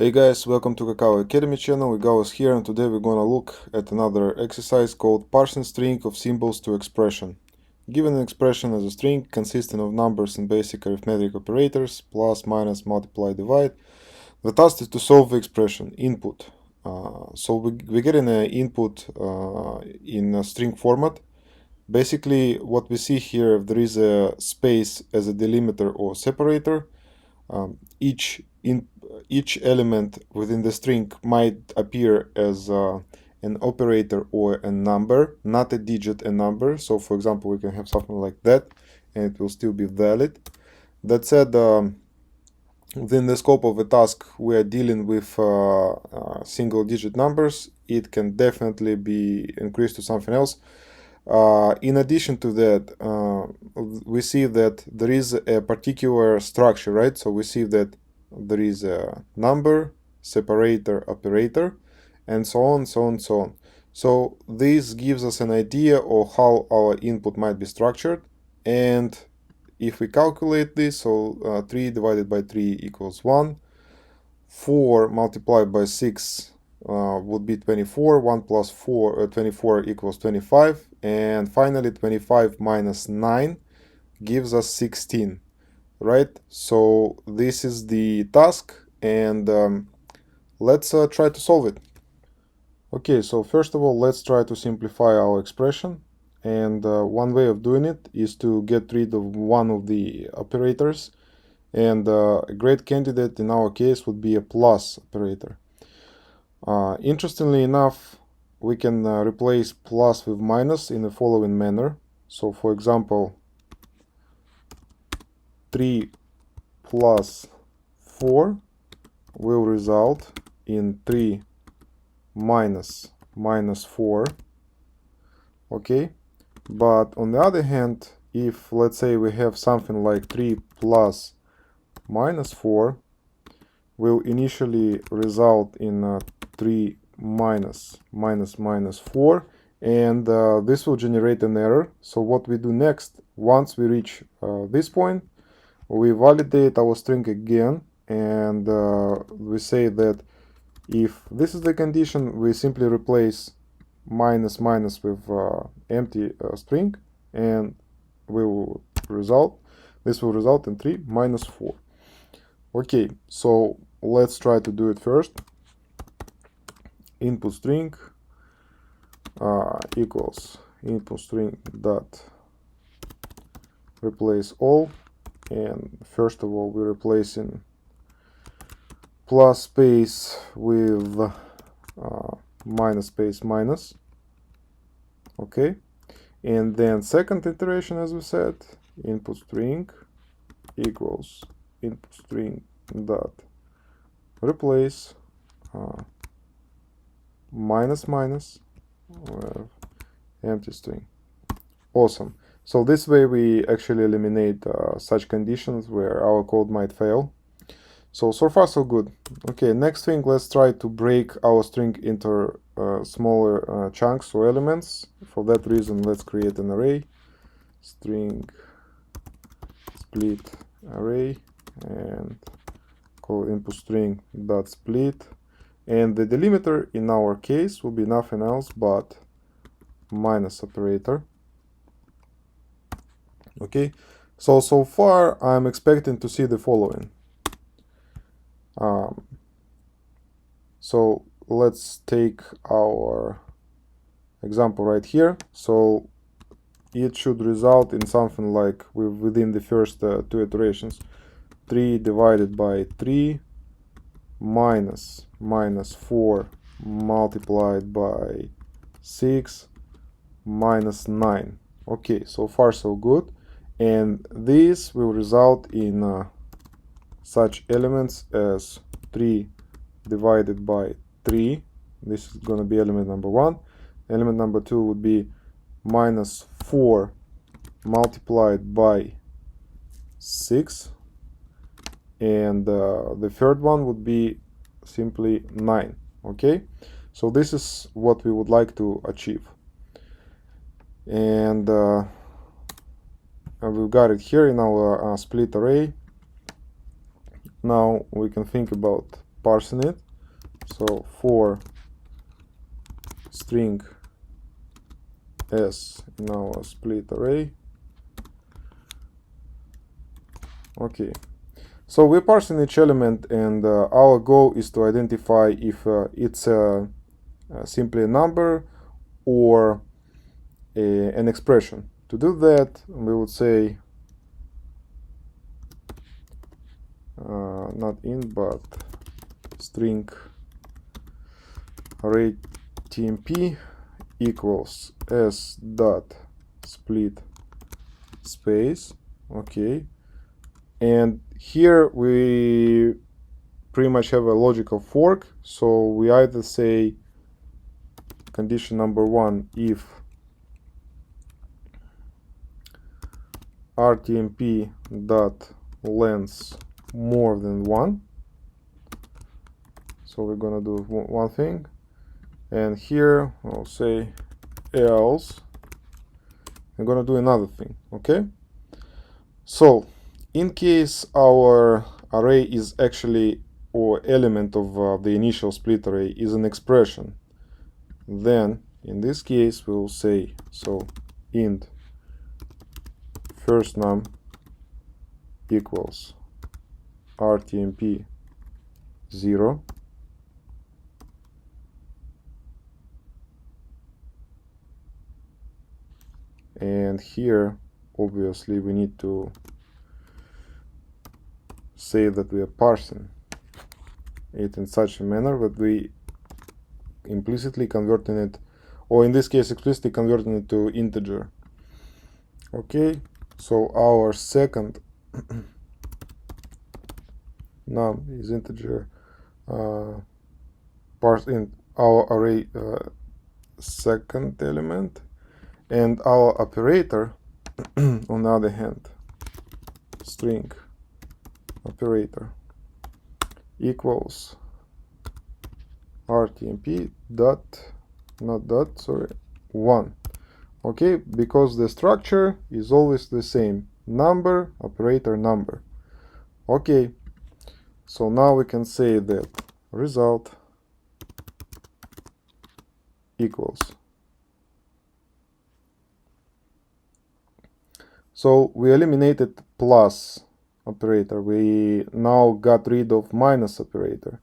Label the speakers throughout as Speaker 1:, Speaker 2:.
Speaker 1: Hey guys, welcome to Kakao Academy channel. We Gauss here, and today we're gonna look at another exercise called parsing string of symbols to expression. Given an expression as a string consisting of numbers and basic arithmetic operators, plus, minus, multiply, divide, the task is to solve the expression input. So we're getting an input in a string format. Basically, what we see here, if there is a space as a delimiter or separator, each element within the string might appear as an operator or a number, not a digit, a number. So for example, we can have something like that and it will still be valid. That said, within the scope of the task, we are dealing with single digit numbers. It can definitely be increased to something else. In addition to that, we see that there is a particular structure, right? So we see that there is a number, separator, operator, and so on, so on, so on. So this gives us an idea of how our input might be structured. And if we calculate this, so 3 divided by 3 equals 1, 4 multiplied by 6 would be 24, 1 plus 24 equals 25, and finally 25 minus 9 gives us 16, right? So this is the task, and let's try to solve it. Okay, so first of all, let's try to simplify our expression, and one way of doing it is to get rid of one of the operators, and a great candidate in our case would be a plus operator. Interestingly enough, we can replace plus with minus in the following manner. So for example, 3 plus 4 will result in 3 minus 4. Okay, but on the other hand, if let's say we have something like 3 plus minus 4 will initially result in 3 minus 4, and this will generate an error. So what we do next, once we reach this point, we validate our string again, and we say that if this is the condition, we simply replace minus with empty string, and this will result in 3 minus 4. Okay, so let's try to do it first. Input string equals input string dot replace all, and first of all we're replacing plus space with minus space minus. Okay, and then second iteration, as we said, input string equals input string dot replace minus with empty string. Awesome. So this way we actually eliminate such conditions where our code might fail. So far so good. Okay, next thing, let's try to break our string into smaller chunks or elements. For that reason, let's create an array, string split array, and call input string dot split, and the delimiter in our case will be nothing else but minus operator. Okay, so far I'm expecting to see the following. So let's take our example right here. So it should result in something like within the first 2 iterations, 3 divided by 3 minus 4 multiplied by 6 minus 9. Okay, so far so good, and this will result in such elements as 3 divided by 3. This is going to be element number 1. Element number 2 would be minus 4 multiplied by 6, and the third one would be simply 9. Okay, so this is what we would like to achieve, and we've got it here in our split array. Now we can think about parsing it. So for string s in our split array. Okay, so we're parsing each element, and our goal is to identify if it's simply a number or an expression. To do that, we would say not int but string array tmp equals s dot split space. Okay, and here we pretty much have a logical fork, so we either say condition number one, if rtmp dot length more than 1, so we're gonna do one thing, and here I'll say else I'm gonna do another thing. Okay, so in case our array is actually, or element of the initial split array is an expression, then in this case we will say so int first num equals rtmp 0, and here obviously we need to say that we are parsing it in such a manner that we implicitly converting it, or in this case explicitly converting it to integer. Okay, so our second num is integer, parse in our array second element, and our operator on the other hand, string operator equals rtmp dot, not dot, sorry, 1. Okay, because the structure is always the same, number operator number. Okay, so now we can say that result equals, so we eliminated plus operator, we now got rid of minus operator,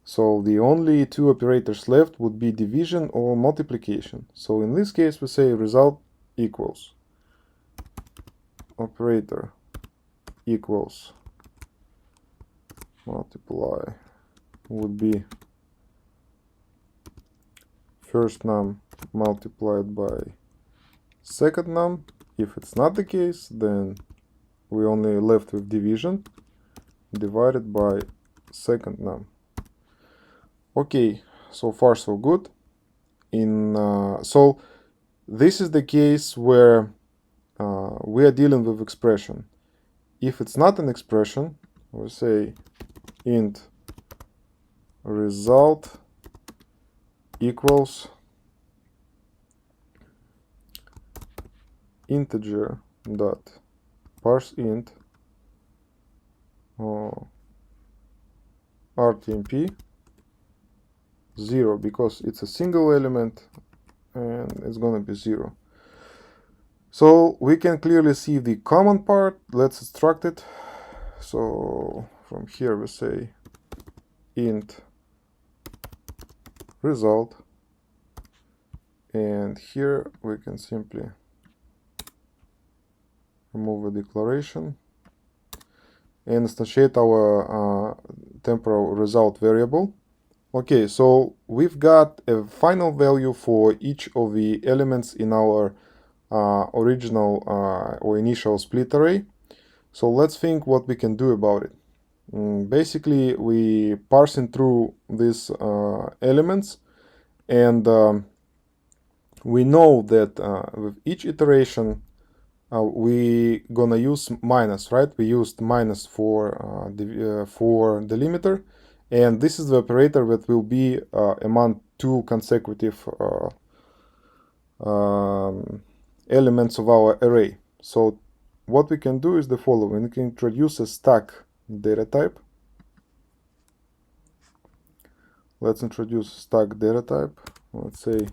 Speaker 1: so the only two operators left would be division or multiplication. So in this case we say result equals operator equals multiply would be first num multiplied by second num. If it's not the case, then we only left with division divided by second num. Okay, so far so good. So this is the case where we are dealing with expression. If it's not an expression, we say int result equals integer dot parse int rtmp 0, because it's a single element and it's gonna be 0. So we can clearly see the common part. Let's extract it. So from here we say int result, and here we can simply remove a declaration and instantiate our temporal result variable. Okay, so we've got a final value for each of the elements in our original or initial split array. So let's think what we can do about it. Basically, we parsing through these elements, and we know that with each iteration we gonna use minus, right? We used minus for delimiter, and this is the operator that will be among two consecutive elements of our array. So what we can do is the following. We can introduce a stack data type, Let's introduce stack data type. Let's say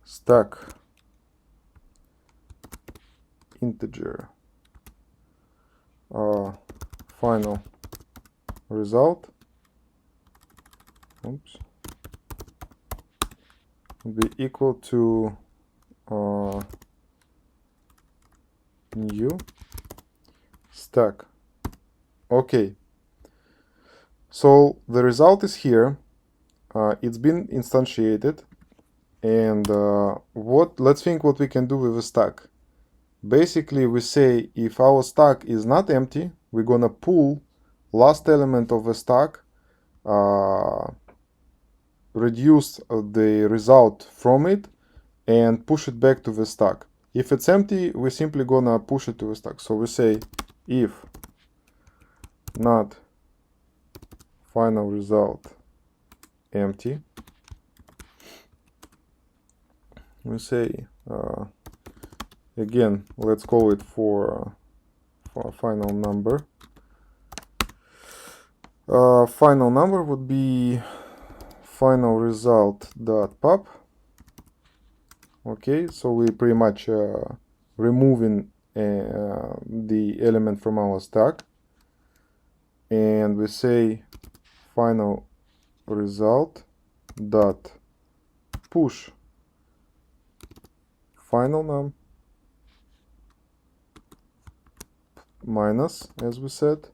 Speaker 1: stack integer final result. Oops. Will be equal to new stack. Okay. So the result is here. It's been instantiated, and let's think what we can do with a stack. Basically, we say if our stack is not empty, we're gonna pull last element of the stack, reduce the result from it, and push it back to the stack. If it's empty, we're simply gonna push it to the stack. So we say if not final result empty, we say again, let's call it for a final number. Final number would be final result dot pop. Okay, so we pretty much removing the element from our stack, and we say final result dot push final num minus, as we said,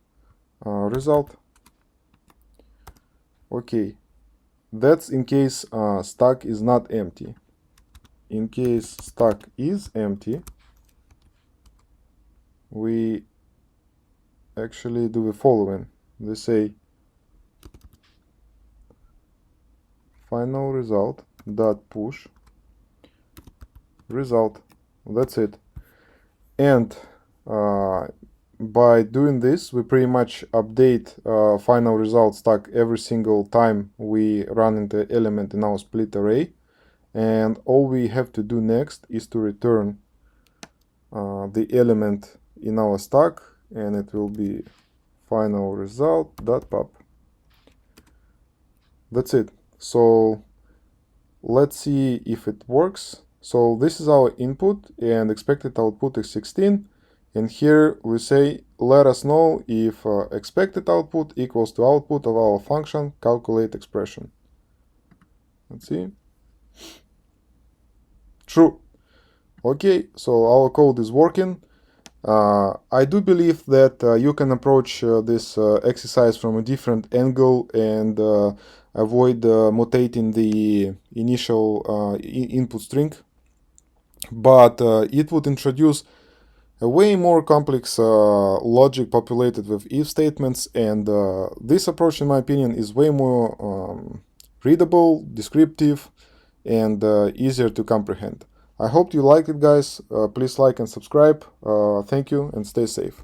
Speaker 1: result. Okay, that's in case stack is not empty. In case stack is empty, we actually do the following. We say final result dot push result. That's it. And by doing this, we pretty much update final result stack every single time we run into element in our split array. And all we have to do next is to return the element in our stack, and it will be final result dot pop. That's it. So let's see if it works. So this is our input, and expected output is 16. And here we say, let us know if expected output equals to output of our function calculate expression. Let's see. True. Okay, so our code is working. I do believe that you can approach this exercise from a different angle and avoid mutating the initial input string, but it would introduce a way more complex logic populated with if statements, and this approach, in my opinion, is way more readable, descriptive, and easier to comprehend. I hope you liked it, guys. Please like and subscribe. Thank you, and stay safe.